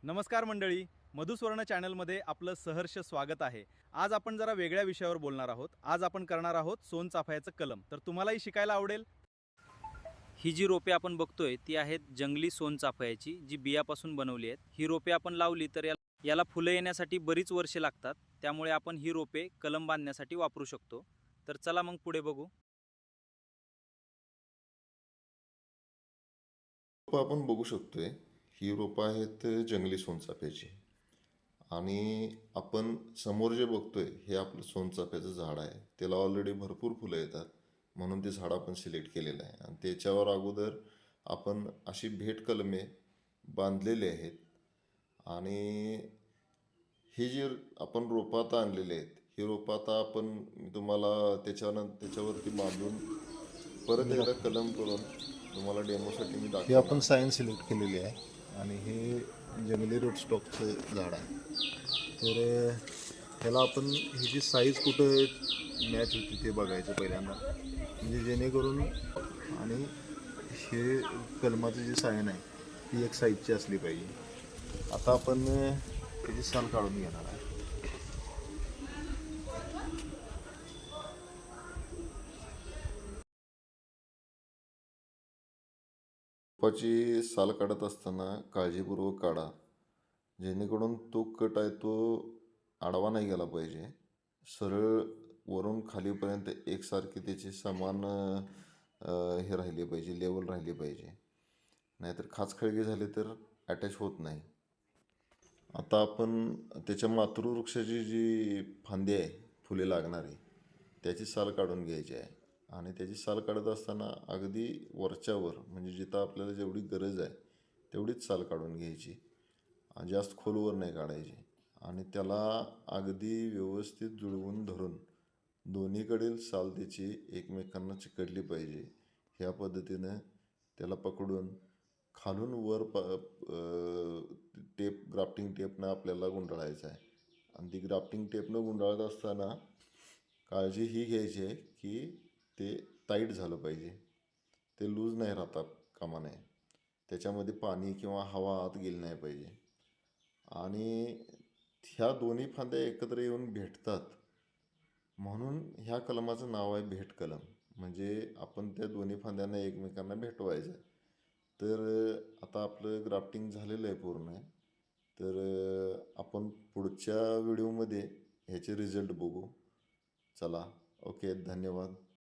नमस्कार मंडळी, मधुस्वर्ण चॅनलमध्ये आपलं सहर्ष स्वागत आहे. आज आपण जरा वेगळ्या विषयावर बोलणार आहोत. आज आपण करणार आहोत सोनचाफ्याचं कलम. तर तुम्हालाही शिकायला आवडेल. ही जी रोपे आपण बघतोय ती आहेत जंगली सोनचाफ्याची, जी बियापासून बनवली आहेत. ही रोपे आपण लावली तर याला फुलं येण्यासाठी बरीच वर्षे लागतात. त्यामुळे आपण ही रोपे कलम बांधण्यासाठी वापरू शकतो. तर चला मग पुढे बघू. रोपं आपण बघू शकतोय. ही रोपं आहेत जंगली सोनचाफ्याची. आणि आपण समोर जे बघतोय हे आपलं सोनचाफ्याचं झाड आहे. त्याला ऑलरेडी भरपूर फुलं येतात. म्हणून ते झाड आपण सिलेक्ट केलेलं आहे. आणि त्याच्यावर अगोदर आपण अशी भेट कलमे बांधलेली आहेत. आणि ही जी आपण रोपं आता आणलेली आहेत, ही रोपं आता आपण मी तुम्हाला त्याच्यावरती बांधून परत मी एकदा दाखवतो. कलम करून तुम्हाला डेमोसाठी मी हे दाखवणार आपण आहे. सायन्स सिलेक्ट केलेली आहे आणि हे जंगली रोटस्टॉकचं झाड आहे. तर ह्याला आपण ह्याची साईज कुठं मॅच होती ते बघायचं पहिल्यांदा, म्हणजे जेणेकरून आणि हे कलमाची जी सायन आहे ती एक साईजची असली पाहिजे. आता आपण त्याची साल काढून घेणार आहे. रोपाची साल काढत असताना काळजीपूर्वक काढा, जेणेकरून तो कट आहे तो आडवा नाही गेला पाहिजे. सरळ वरून खालीपर्यंत एकसारखी त्याची समान हे राहिली पाहिजे, लेवल राहिली पाहिजे. नाहीतर खाचखळगे झाले तर अटॅच होत नाही. आता आपण त्याच्या मातृवृक्षाची जी फांदी आहे फुले लागणारी, त्याची साल काढून घ्यायची आहे. आणि त्याची साल काढत असताना अगदी वरच्यावर, म्हणजे जिथं आपल्याला जेवढी गरज आहे तेवढीच साल काढून घ्यायची. जास्त खोलवर नाही काढायची. आणि त्याला अगदी व्यवस्थित जुळवून धरून दोन्हीकडील साल त्याची एकमेकांना चिकटली पाहिजे. ह्या पद्धतीनं त्याला पकडून खालून वर टेप, ग्राफ्टिंग टेपनं आपल्याला गुंडाळायचं आहे. आणि ती ग्राफ्टिंग टेपनं गुंडाळत असताना काळजी ही घ्यायची आहे की ते टाईट झालं पाहिजे. ते लूज नाही राहता कामा नये. त्याच्यामध्ये पाणी किंवा हवा आत गेली नाही पाहिजे. आणि ह्या दोन्ही फांद्या एकत्र येऊन भेटतात, म्हणून ह्या कलमाचं नाव आहे भेट कलम. म्हणजे आपण त्या दोन्ही फांद्यांना एकमेकांना भेटवायचं. तर आता आपलं ग्राफ्टिंग झालेलं आहे पूर्ण. तर आपण पुढच्या व्हिडिओमध्ये ह्याचे रिझल्ट बघू. चला, ओके, धन्यवाद.